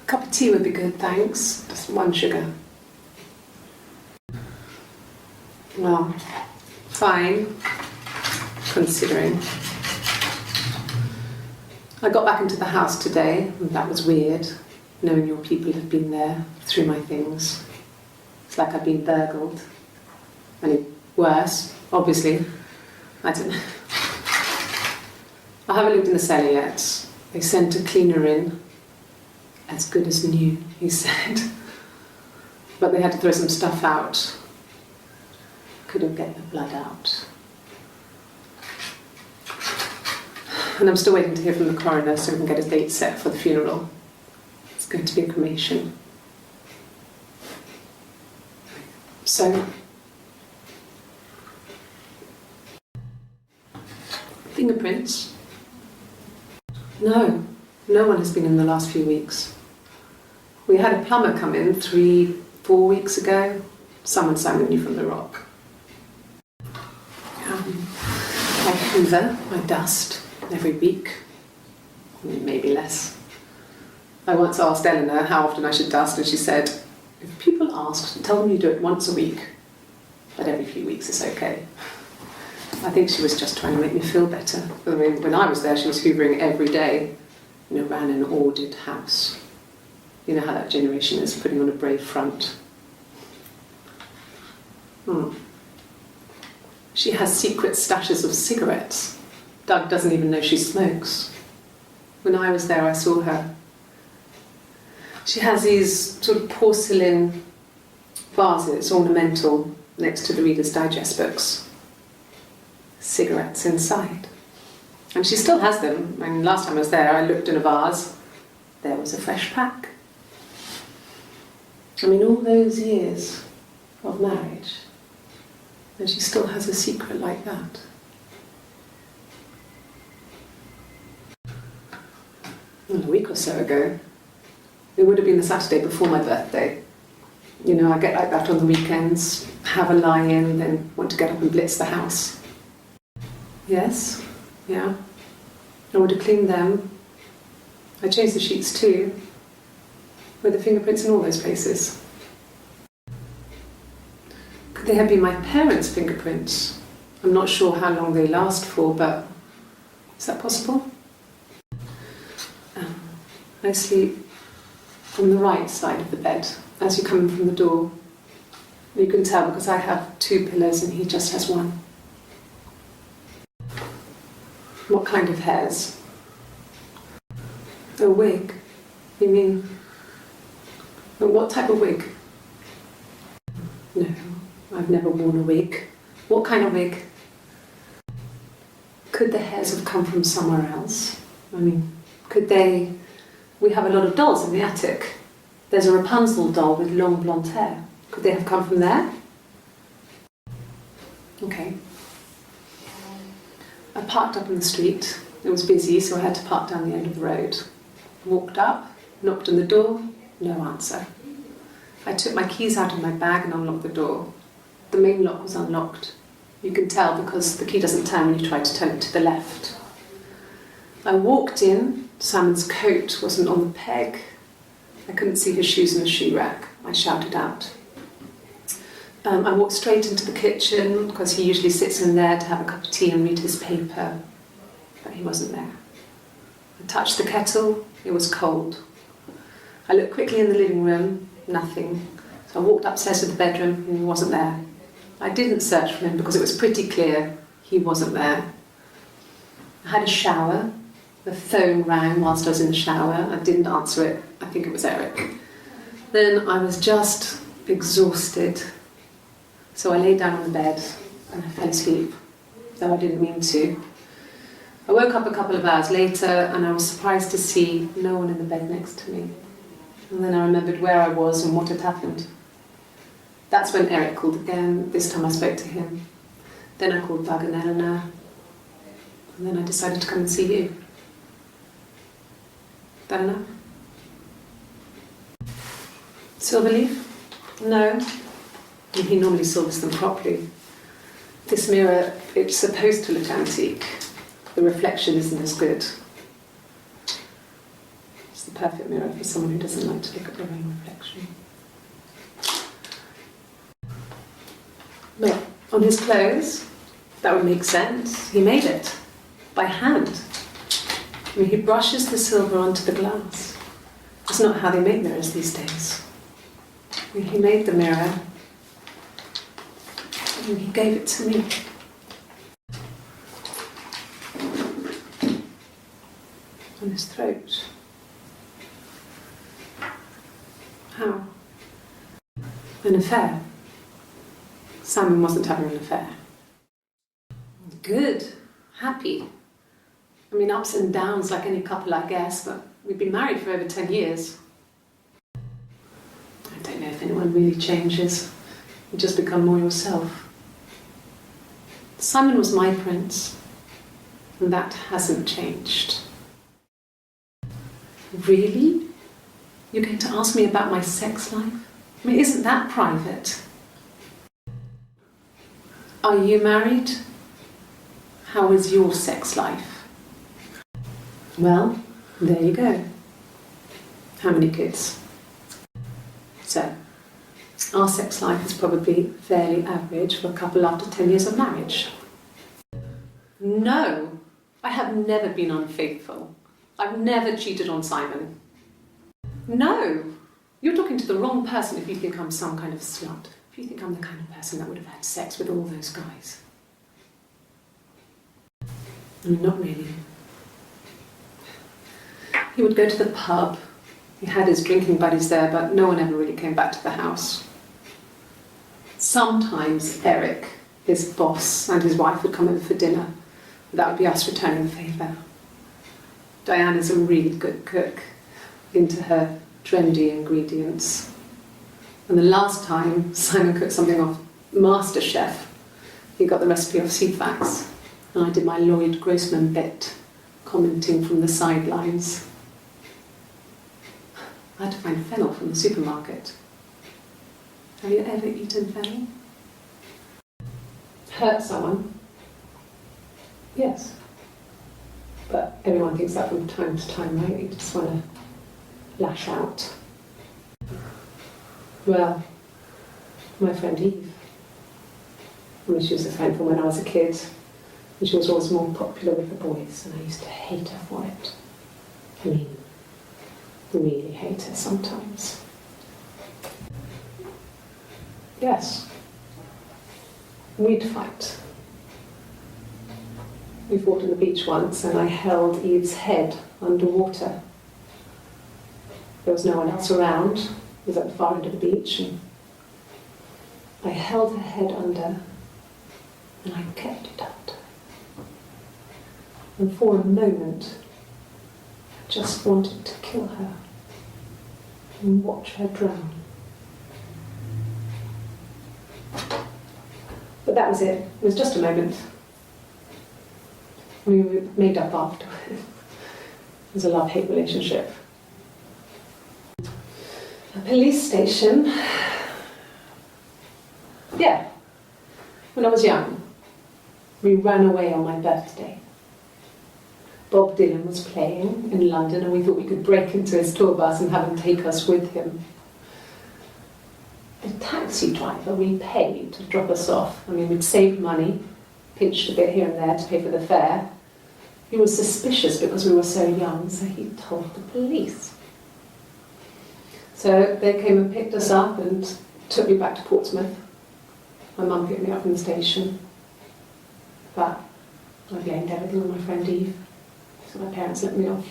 Cup of tea would be good, thanks. Just 1 sugar. Well, fine, considering. I got back into the house today, and that was weird, knowing your people have been there through my things. It's like I've been burgled. I mean, worse, obviously. I don't know. I haven't lived in the cellar yet. They sent a cleaner in. As good as new, he said. But they had to throw some stuff out. Couldn't get the blood out. And I'm still waiting to hear from the coroner so we can get a date set for the funeral. It's going to be a cremation. So, fingerprints? No, no one has been in the last few weeks. We had a plumber come in 3-4 weeks ago. Someone sang with you from the rock. I hoover, I dust every week, maybe less. I once asked Eleanor how often I should dust, and she said, if people ask, tell them you do it once a week, but every few weeks is okay. I think she was just trying to make me feel better. I mean, when I was there, she was hoovering every day, ran an ordered house. You know how that generation is, putting on a brave front. She has secret stashes of cigarettes. Doug doesn't even know she smokes. When I was there, I saw her. She has these sort of porcelain vases, ornamental, next to the Reader's Digest books. Cigarettes inside. And she still has them. I mean, last time I was there, I looked in a vase. There was a fresh pack. I mean, all those years of marriage, and she still has a secret like that. A week or so ago, it would have been the Saturday before my birthday. I get like that on the weekends, have a lie-in, then want to get up and blitz the house. Yes, yeah. I would have cleaned them. I changed the sheets too, with the fingerprints in all those places. Could they have been my parents' fingerprints? I'm not sure how long they last for, but is that possible? I sleep on the right side of the bed as you come in from the door. You can tell because I have 2 pillows and he just has 1. What kind of hairs? A wig? You mean... What type of wig? No, I've never worn a wig. What kind of wig? Could the hairs have come from somewhere else? I mean, could they... We have a lot of dolls in the attic. There's a Rapunzel doll with long blonde hair. Could they have come from there? Okay. I parked up in the street. It was busy, so I had to park down the end of the road. Walked up, knocked on the door, no answer. I took my keys out of my bag and unlocked the door. The main lock was unlocked. You can tell because the key doesn't turn when you try to turn it to the left. I walked in. Simon's coat wasn't on the peg. I couldn't see his shoes in the shoe rack. I shouted out. I walked straight into the kitchen because he usually sits in there to have a cup of tea and read his paper, but he wasn't there. I touched the kettle, it was cold. I looked quickly in the living room, nothing. So I walked upstairs to the bedroom and he wasn't there. I didn't search for him because it was pretty clear he wasn't there. I had a shower. The phone rang whilst I was in the shower. I didn't answer it. I think it was Eric. Then I was just exhausted. So I lay down on the bed and I fell asleep, though I didn't mean to. I woke up a couple of hours later and I was surprised to see no one in the bed next to me. And then I remembered where I was and what had happened. That's when Eric called again. This time I spoke to him. Then I called Doug and Eleanor. And then I decided to come and see you. That enough? Silver leaf? No. He normally silvers them properly. This mirror, it's supposed to look antique. The reflection isn't as good. It's the perfect mirror for someone who doesn't like to look at their own reflection. But on his clothes, that would make sense. He made it by hand. I mean, he brushes the silver onto the glass. It's not how they make mirrors these days. I mean, he made the mirror and he gave it to me. On his throat. How? An affair. Simon wasn't having an affair. Good. Happy. I mean, ups and downs like any couple, I guess, but we've been married for over 10 years. I don't know if anyone really changes. You just become more yourself. Simon was my prince, and that hasn't changed. Really? You're going to ask me about my sex life? I mean, isn't that private? Are you married? How is your sex life? Well, there you go. How many kids? So, our sex life is probably fairly average for a couple after 10 years of marriage. No, I have never been unfaithful. I've never cheated on Simon. No, you're talking to the wrong person if you think I'm some kind of slut. If you think I'm the kind of person that would have had sex with all those guys. I mean, not really. He would go to the pub. He had his drinking buddies there, but no one ever really came back to the house. Sometimes Eric, his boss, and his wife would come over for dinner. That would be us returning the favour. Diana's a really good cook, into her trendy ingredients. And the last time Simon cooked something off MasterChef, he got the recipe off Seifert, and I did my Lloyd Grossman bit, commenting from the sidelines. I had to find fennel from the supermarket. Have you ever eaten fennel? Hurt someone? Yes. But everyone thinks that from time to time, right? You just want to lash out. Well, my friend Eve. I mean, she was a friend from when I was a kid, and she was always more popular with the boys, and I used to hate her for it. I mean, really hate her sometimes. Yes. We'd fight. We fought on the beach once, and I held Eve's head underwater. There was no one else around. It was at the far end of the beach, and I held her head under, and I kept it under. And for a moment, I just wanted to kill her and watch her drown. But that was it. It was just a moment. We made up after. It was a love-hate relationship. A police station. Yeah. When I was young, we ran away on my birthday. Bob Dylan was playing in London, and we thought we could break into his tour bus and have him take us with him. The taxi driver we paid to drop us off. I mean, we'd saved money, pinched a bit here and there to pay for the fare. He was suspicious because we were so young, so he told the police. So they came and picked us up and took me back to Portsmouth. My mum picked me up from the station. But I blamed everything on my friend Eve, so my parents let me off.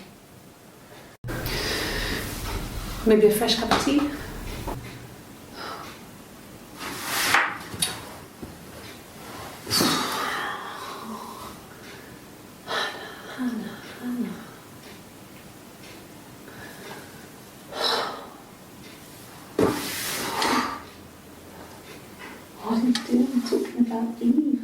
Maybe a fresh cup of tea? What are you doing talking about Eve?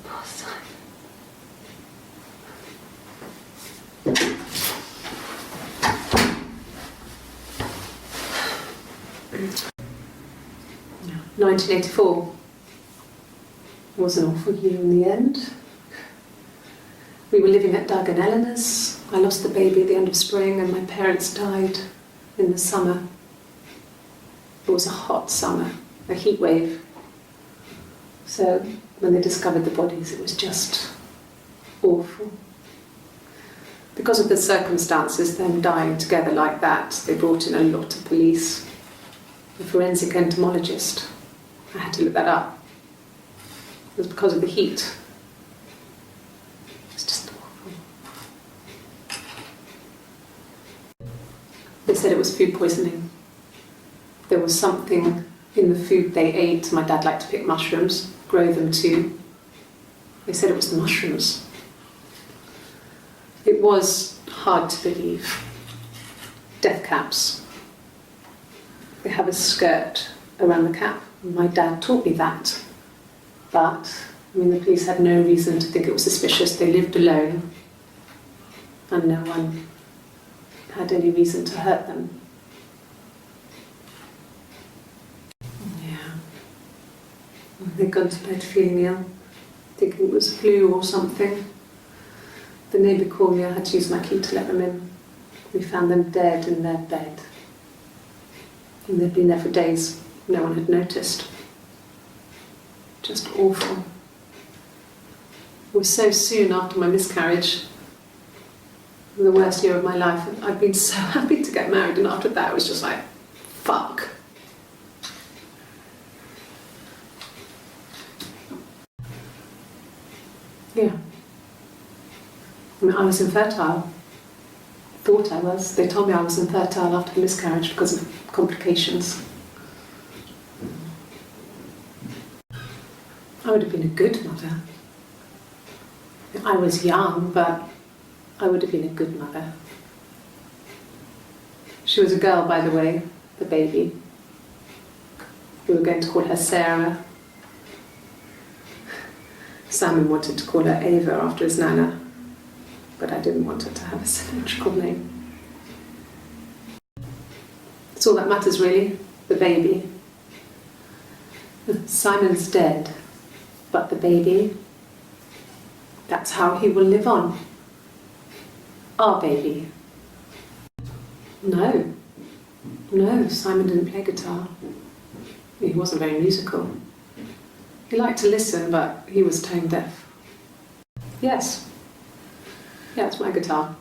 Poor Simon. 1984 was an awful year in the end. We were living at Doug and Eleanor's. I lost the baby at the end of spring and my parents died in the summer. It was a hot summer, a heat wave. So when they discovered the bodies, it was just awful. Because of the circumstances, them dying together like that, they brought in a lot of police. A forensic entomologist. I had to look that up. It was because of the heat. It's just awful. They said it was food poisoning. There was something in the food they ate. My dad liked to pick mushrooms, grow them too. They said it was the mushrooms. It was hard to believe. Death caps. They have a skirt around the cap. My dad taught me that. But, the police had no reason to think it was suspicious. They lived alone. And no one had any reason to hurt them. Yeah. They'd gone to bed feeling ill, thinking it was flu or something. The neighbour called me. I had to use my key to let them in. We found them dead in their bed. And they'd been there for days. No one had noticed. Just awful. It was so soon after my miscarriage. The worst year of my life. I'd been so happy to get married, and after that it was just like, fuck. Yeah. I was infertile. Thought I was. They told me I was infertile after the miscarriage because of complications. I would have been a good mother. I was young, but I would have been a good mother. She was a girl, by the way, the baby. We were going to call her Sarah. Simon wanted to call her Ava after his nana, but I didn't want her to have a symmetrical name. That's all that matters, really, the baby. Simon's dead, but the baby, that's how he will live on. Our baby. No, Simon didn't play guitar. He wasn't very musical. He liked to listen, but he was tone deaf. Yes, yeah, it's my guitar.